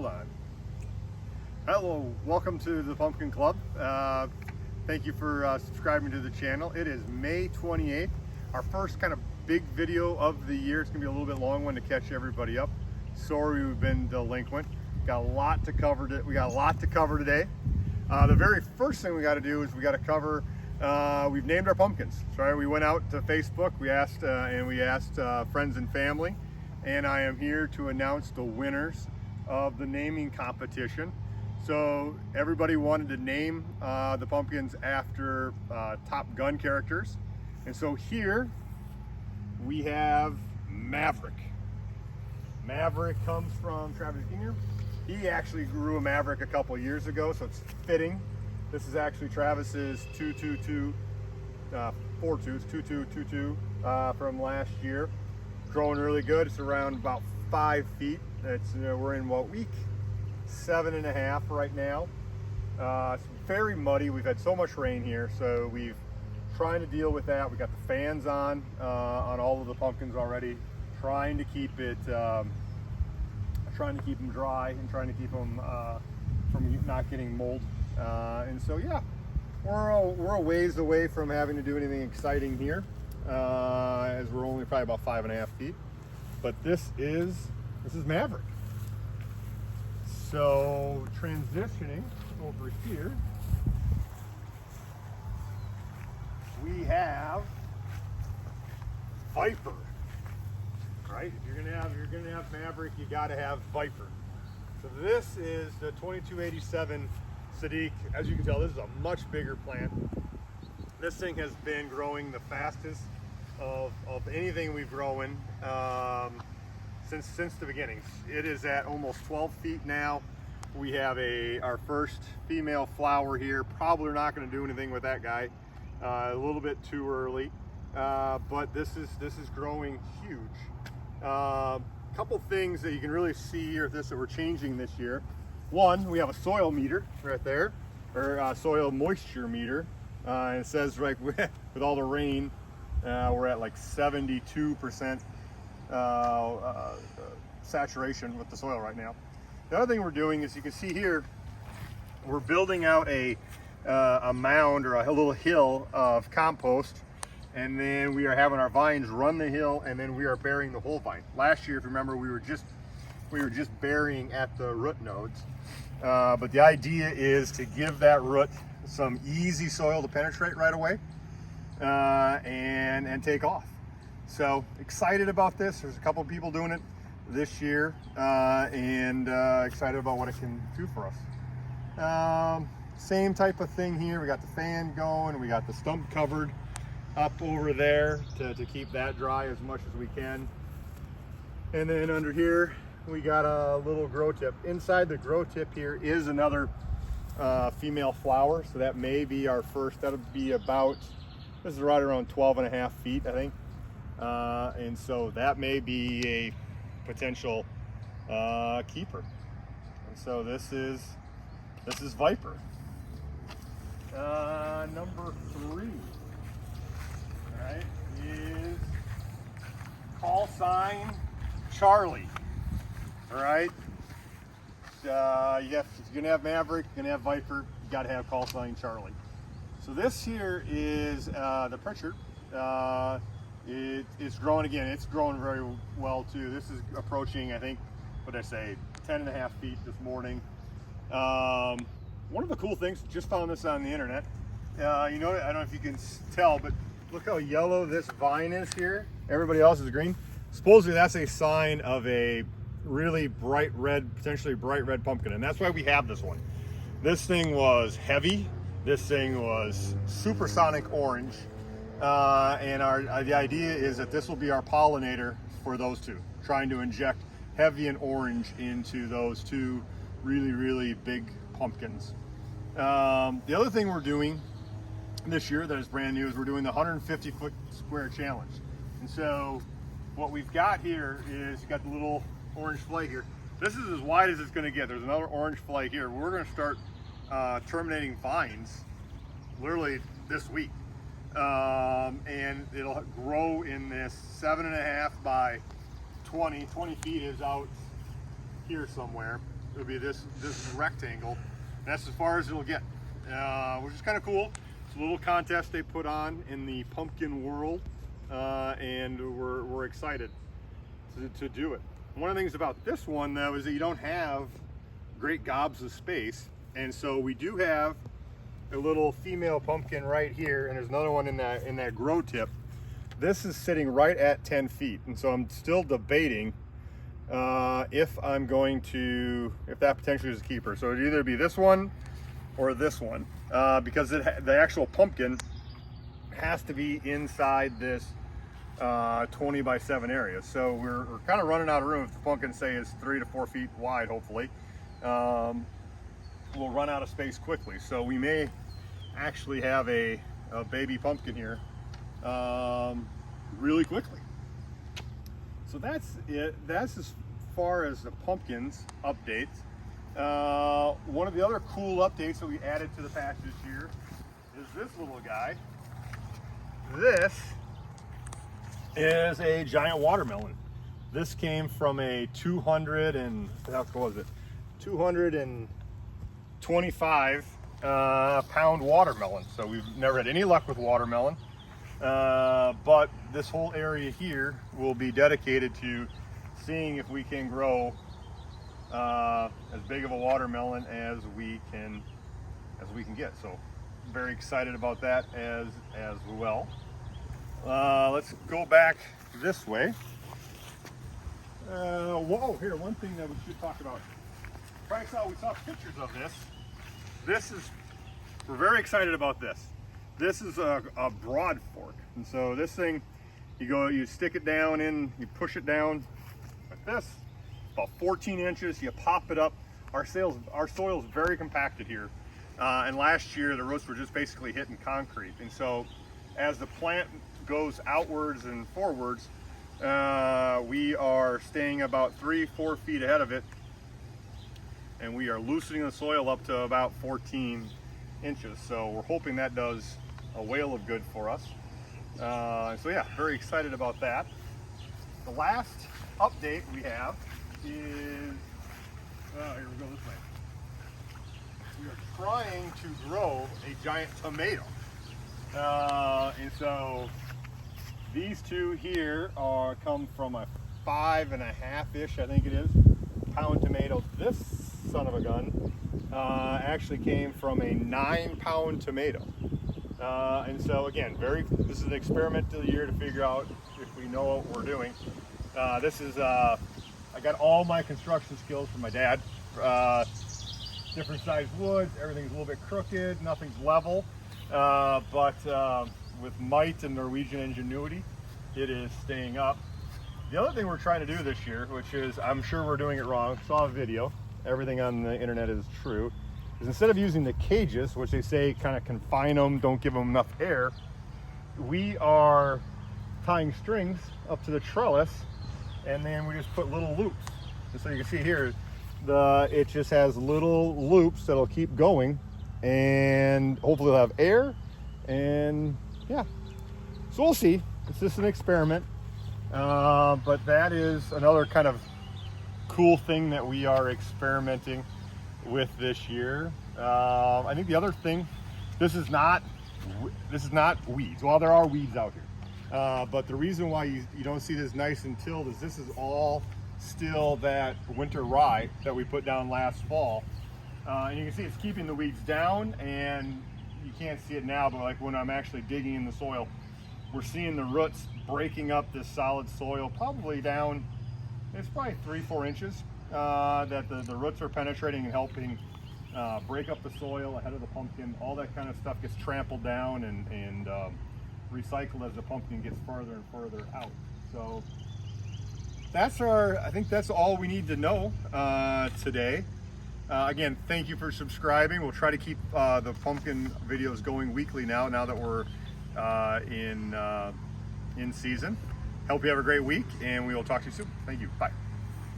Hold on. Hello, welcome to the Pumpkin Club. Thank you for subscribing to the channel. It is May 28th, our first kind of big video of the year. It's gonna be a little bit long one to catch everybody up. Sorry we've been delinquent. Got a lot to cover. We got a lot to cover today. The very first thing we got to do is we got to cover. We've named our pumpkins. Sorry, we went out to Facebook. We asked friends and family, and I am here to announce the winners of the naming competition. So everybody wanted to name the pumpkins after Top Gun characters, and so here we have Maverick. Maverick comes from Travis Jr. He actually grew a Maverick a couple years ago, so it's fitting. This is actually Travis's 222, 2222 from last year. Growing really good. It's around about 5 feet. It's we're in week 7.5 right now. It's very muddy. We've had so much rain here, so we've trying to deal with that. We got the fans on all of the pumpkins already, trying to keep them dry and trying to keep them from not getting mold. And so yeah, we're a ways away from having to do anything exciting here, as we're only probably about 5.5 feet. But this is Maverick. So transitioning over here, we have Viper. Right? If you're gonna have Maverick, you gotta have Viper. So this is the 2287 Sadiq. As you can tell, this is a much bigger plant. This thing has been growing the fastest of anything we've grown since the beginnings. It is at almost 12 feet now. We have our first female flower here. Probably not going to do anything with that guy. A little bit too early, but this is growing huge. Couple things that you can really see here that we're changing this year. One, we have a soil meter right there, or soil moisture meter. And it says right with all the rain, we're at like 72% saturation with the soil right now. The other thing we're doing is, you can see here, we're building out a mound or a little hill of compost, and then we are having our vines run the hill, and then we are burying the whole vine. Last year, if you remember, we were just burying at the root nodes, but the idea is to give that root some easy soil to penetrate right away, and take off. So excited about this. There's a couple of people doing it this year, and excited about what it can do for us. Same type of thing here. We got the fan going. We got the stump covered up over there to keep that dry as much as we can. And then under here, we got a little grow tip. Inside the grow tip here is another female flower, so that may be our first. That'll be about, this is right around 12.5 feet, I think. And so that may be a potential keeper. And so this is Viper. Number 3, right, is call sign Charlie. All right. If you're gonna have Maverick, you're gonna have Viper, you gotta have call sign Charlie. So this here is the Pritchard. It's growing again. It's growing very well too. This is approaching, I think, what did I say, 10.5 feet this morning. One of the cool things, just found this on the internet. I don't know if you can tell, but look how yellow this vine is here. Everybody else is green. Supposedly that's a sign of a really bright red, potentially bright red pumpkin, and that's why we have this one. This thing was heavy. This thing was supersonic orange, and the idea is that this will be our pollinator for those two, trying to inject heavy and orange into those two really, really big pumpkins. The other thing we're doing this year that is brand new is we're doing the 150-foot square challenge. And so what we've got here is, you got the little orange flight here. This is as wide as it's going to get. There's another orange flight here. We're going to start terminating vines literally this week, and it'll grow in this 7.5 by 20 feet is out here somewhere. it'll be this rectangle. And that's as far as it'll get, which is kind of cool. It's a little contest they put on in the pumpkin world, and we're excited to do it. One of the things about this one though is that you don't have great gobs of space, and so we do have a little female pumpkin right here, and there's another one in that grow tip. This is sitting right at 10 feet, and so I'm still debating if I'm going to, if that potentially is a keeper. So it'd either be this one or this one, because the actual pumpkin has to be inside this 20 by 7 area. So we're kind of running out of room. If the pumpkin, say, is 3 to 4 feet wide, hopefully, we'll run out of space quickly. So we may actually have a baby pumpkin here really quickly. So that's it. That's as far as the pumpkins updates. One of the other cool updates that we added to the patch this year is this little guy. This is a giant watermelon. This came from a 225 pound watermelon. So we've never had any luck with watermelon, but this whole area here will be dedicated to seeing if we can grow as big of a watermelon as we can get. So very excited about that as well. Let's go back this way. Whoa, here, one thing that we should talk about. We saw pictures of this. We're very excited about this. This is a broad fork. And so this thing, you stick it down in, you push it down like this, about 14 inches, you pop it up. Our soil is very compacted here. And last year the roots were just basically hitting concrete. And so as the plant goes outwards and forwards, we are staying about 3-4 feet ahead of it, and we are loosening the soil up to about 14 inches. So we're hoping that does a whale of good for us. So yeah, very excited about that. The last update we have is, here we go this way. We are trying to grow a giant tomato. And so these two here come from a 5.5-ish, I think it is, pound tomato. This son of a gun actually came from a 9-pound tomato. And so again, this is an experimental year to figure out if we know what we're doing. I got all my construction skills from my dad. Different sized woods, everything's a little bit crooked, nothing's level. But with might and Norwegian ingenuity, it is staying up. The other thing we're trying to do this year, which is, I'm sure we're doing it wrong, saw a video, everything on the internet is true, is instead of using the cages, which they say kind of confine them, don't give them enough air, we are tying strings up to the trellis, and then we just put little loops. And so you can see here, it just has little loops that'll keep going, and hopefully it'll have air, and yeah. So we'll see. It's just an experiment. But that is another kind of cool thing that we are experimenting with this year. I think the other thing, this is not weeds. Well, there are weeds out here. But the reason why you don't see this nice and tilled is this is all still that winter rye that we put down last fall. And you can see it's keeping the weeds down, and you can't see it now, but like when I'm actually digging in the soil, we're seeing the roots breaking up this solid soil, probably down, it's probably 3-4 inches, that the roots are penetrating and helping break up the soil ahead of the pumpkin. All that kind of stuff gets trampled down and recycled as the pumpkin gets farther and further out. So I think that's all we need to know today. Again, thank you for subscribing. We'll try to keep the pumpkin videos going weekly now that we're in season. Hope you have a great week, and we will talk to you soon. Thank you. Bye.